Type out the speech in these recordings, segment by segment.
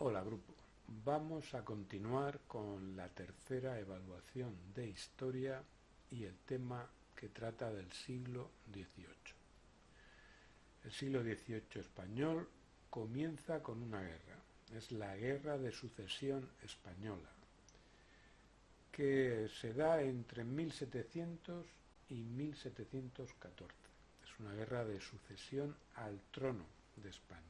Hola grupo, vamos a continuar con la tercera evaluación de historia y el tema que trata del siglo XVIII. El siglo XVIII español comienza con una guerra, es la Guerra de Sucesión Española, que se da entre 1700 y 1714. Es una guerra de sucesión al trono de España.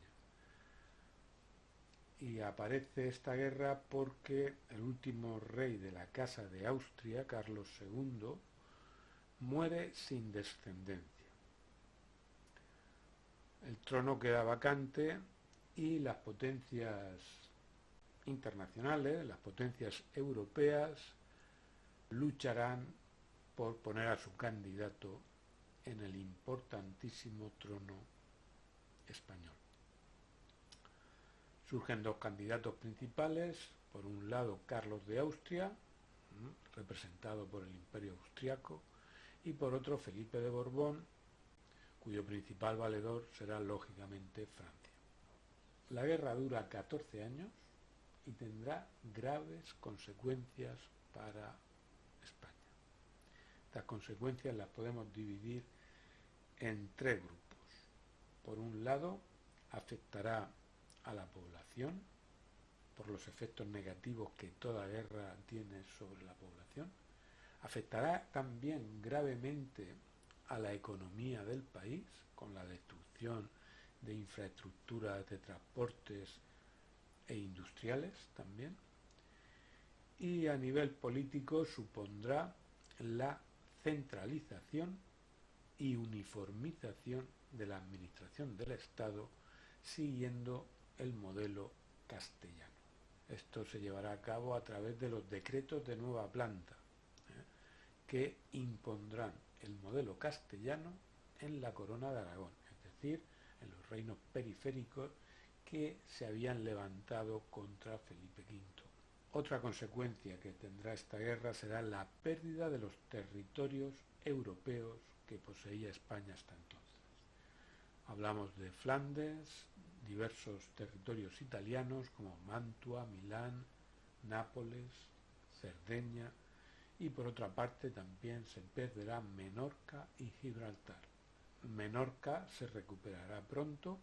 Y aparece esta guerra porque el último rey de la Casa de Austria, Carlos II, muere sin descendencia. El trono queda vacante y las potencias internacionales, las potencias europeas, lucharán por poner a su candidato en el importantísimo trono español. Surgen dos candidatos principales, por un lado Carlos de Austria, representado por el Imperio Austriaco, y por otro Felipe de Borbón, cuyo principal valedor será lógicamente Francia. La guerra dura 14 años y tendrá graves consecuencias para España. Estas consecuencias las podemos dividir en tres grupos. Por un lado, afectará a la población por los efectos negativos que toda guerra tiene sobre la población. Afectará también gravemente a la economía del país con la destrucción de infraestructuras de transportes e industriales también. Y a nivel político supondrá la centralización y uniformización de la administración del Estado siguiendo el modelo castellano. Esto se llevará a cabo a través de los decretos de nueva planta, que impondrán el modelo castellano en la corona de Aragón, es decir, en los reinos periféricos que se habían levantado contra Felipe V. Otra consecuencia que tendrá esta guerra será la pérdida de los territorios europeos que poseía España hasta entonces. Hablamos de Flandes, diversos territorios italianos como Mantua, Milán, Nápoles, Cerdeña, y por otra parte también se perderá Menorca y Gibraltar. Menorca se recuperará pronto,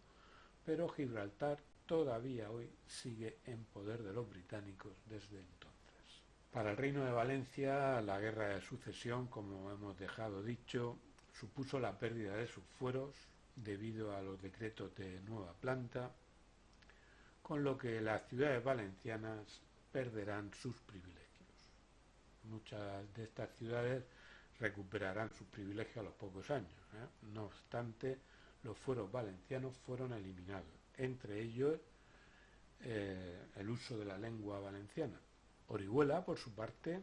pero Gibraltar todavía hoy sigue en poder de los británicos desde entonces. Para el Reino de Valencia, la guerra de sucesión, como hemos dejado dicho, supuso la pérdida de sus fueros debido a los decretos de nueva planta, con lo que las ciudades valencianas perderán sus privilegios. Muchas de estas ciudades recuperarán sus privilegios a los pocos años. No obstante, los fueros valencianos fueron eliminados, entre ellos el uso de la lengua valenciana. Orihuela, por su parte,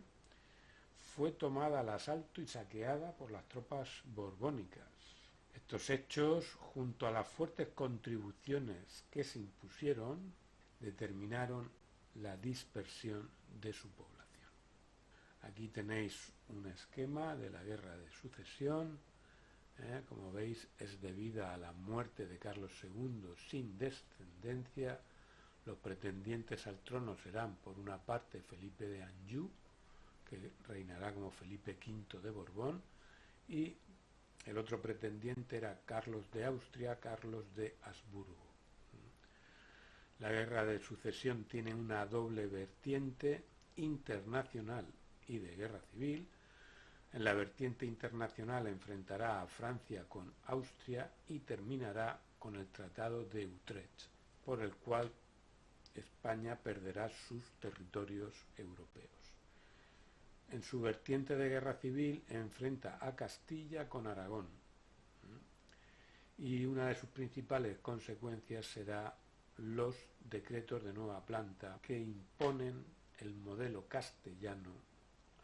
fue tomada al asalto y saqueada por las tropas borbónicas. Estos hechos, junto a las fuertes contribuciones que se impusieron, determinaron la dispersión de su población. Aquí tenéis un esquema de la guerra de sucesión. Como veis, es debida a la muerte de Carlos II sin descendencia. Los pretendientes al trono serán, por una parte, Felipe de Anjou, que reinará como Felipe V de Borbón, y el otro pretendiente era Carlos de Austria, Carlos de Habsburgo. La guerra de sucesión tiene una doble vertiente internacional y de guerra civil. En la vertiente internacional enfrentará a Francia con Austria y terminará con el Tratado de Utrecht, por el cual España perderá sus territorios europeos. En su vertiente de guerra civil enfrenta a Castilla con Aragón, y una de sus principales consecuencias será los decretos de nueva planta que imponen el modelo castellano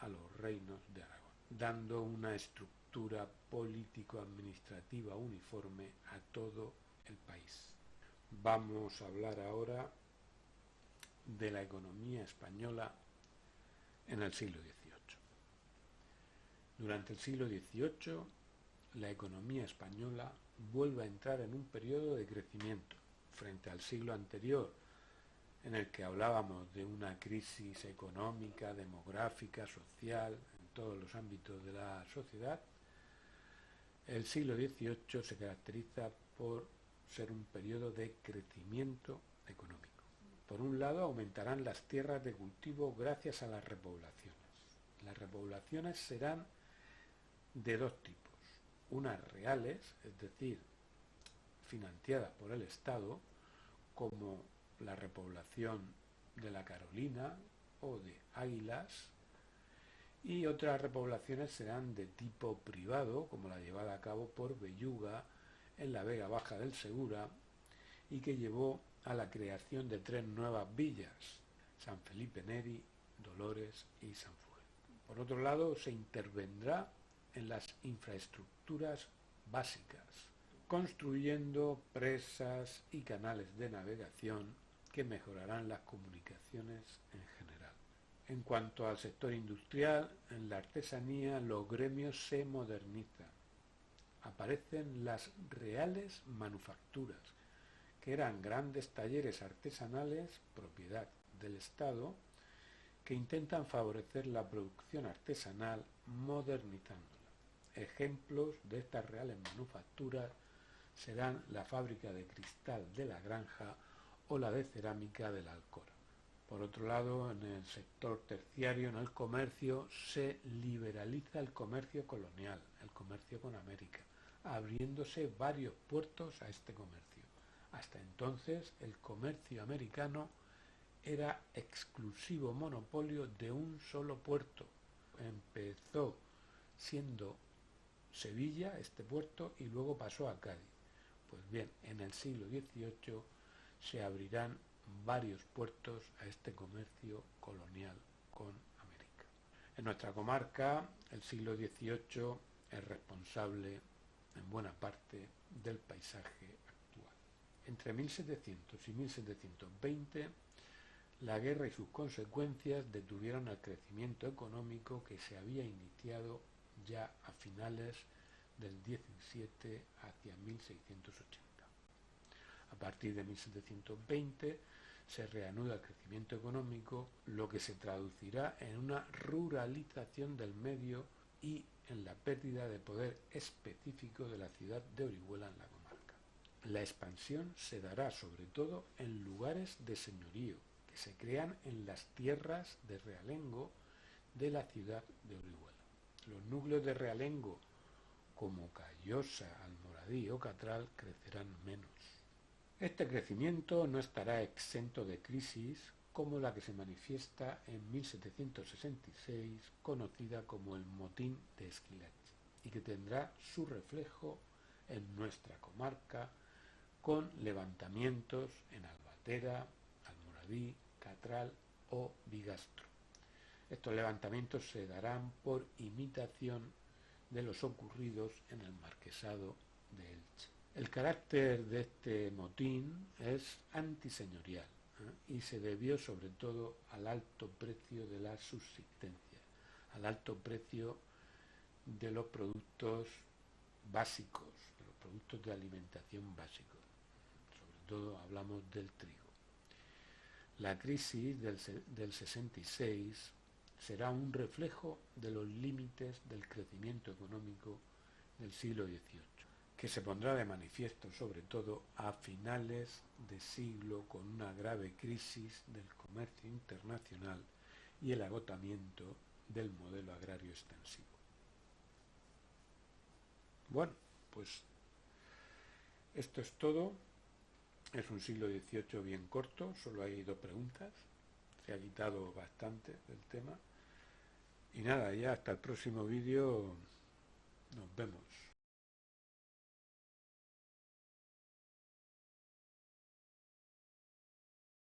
a los reinos de Aragón, dando una estructura político-administrativa uniforme a todo el país. Vamos a hablar ahora de la economía española en el siglo XVIII. Durante el siglo XVIII, la economía española vuelve a entrar en un periodo de crecimiento frente al siglo anterior. en el que hablábamos de una crisis económica, demográfica, social, en todos los ámbitos de la sociedad, el siglo XVIII se caracteriza por ser un periodo de crecimiento económico. Por un lado, aumentarán las tierras de cultivo gracias a las repoblaciones. Las repoblaciones serán de dos tipos, unas reales, es decir, financiadas por el Estado, como la repoblación de la Carolina o de Águilas, y otras repoblaciones serán de tipo privado, como la llevada a cabo por Belluga en la Vega Baja del Segura, y que llevó a la creación de 3 nuevas villas, San Felipe Neri, Dolores y San Fugel. Por otro lado, se intervendrá en las infraestructuras básicas, construyendo presas y canales de navegación que mejorarán las comunicaciones en general. En cuanto al sector industrial, en la artesanía los gremios se modernizan. Aparecen las reales manufacturas, que eran grandes talleres artesanales, propiedad del Estado, que intentan favorecer la producción artesanal modernizándola. Ejemplos de estas reales manufacturas serán la fábrica de cristal de la Granja o la de cerámica de la Alcora. Por otro lado, en el sector terciario, en el comercio, se liberaliza el comercio colonial, el comercio con América, abriéndose varios puertos a este comercio. Hasta entonces, el comercio americano era exclusivo monopolio de un solo puerto. Empezó siendo Sevilla, este puerto, y luego pasó a Cádiz. Pues bien, en el siglo XVIII se abrirán varios puertos a este comercio colonial con América. En nuestra comarca, el siglo XVIII es responsable en buena parte del paisaje actual. Entre 1700 y 1720, la guerra y sus consecuencias detuvieron el crecimiento económico que se había iniciado ya a finales del 17 hacia 1680. A partir de 1720 se reanuda el crecimiento económico, lo que se traducirá en una ruralización del medio y en la pérdida de poder específico de la ciudad de Orihuela en la comarca. La expansión se dará sobre todo en lugares de señorío, que se crean en las tierras de realengo de la ciudad de Orihuela. Los núcleos de realengo como Callosa, Almoradí o Catral crecerán menos. Este crecimiento no estará exento de crisis como la que se manifiesta en 1766, conocida como el Motín de Esquilache, y que tendrá su reflejo en nuestra comarca con levantamientos en Albatera, Almoradí, Catral o Bigastro. Estos levantamientos se darán por imitación de los ocurridos en el marquesado de Elche. El carácter de este motín es antiseñorial y se debió sobre todo al alto precio de la subsistencia, al alto precio de los productos básicos, de los productos de alimentación básicos. Sobre todo hablamos del trigo. La crisis del 66 será un reflejo de los límites del crecimiento económico del siglo XVIII, que se pondrá de manifiesto sobre todo a finales de siglo con una grave crisis del comercio internacional y el agotamiento del modelo agrario extensivo. Bueno, pues esto es todo. Es un siglo XVIII bien corto, solo hay 2 preguntas. Se ha quitado bastante del tema. Y nada, ya hasta el próximo vídeo. Nos vemos.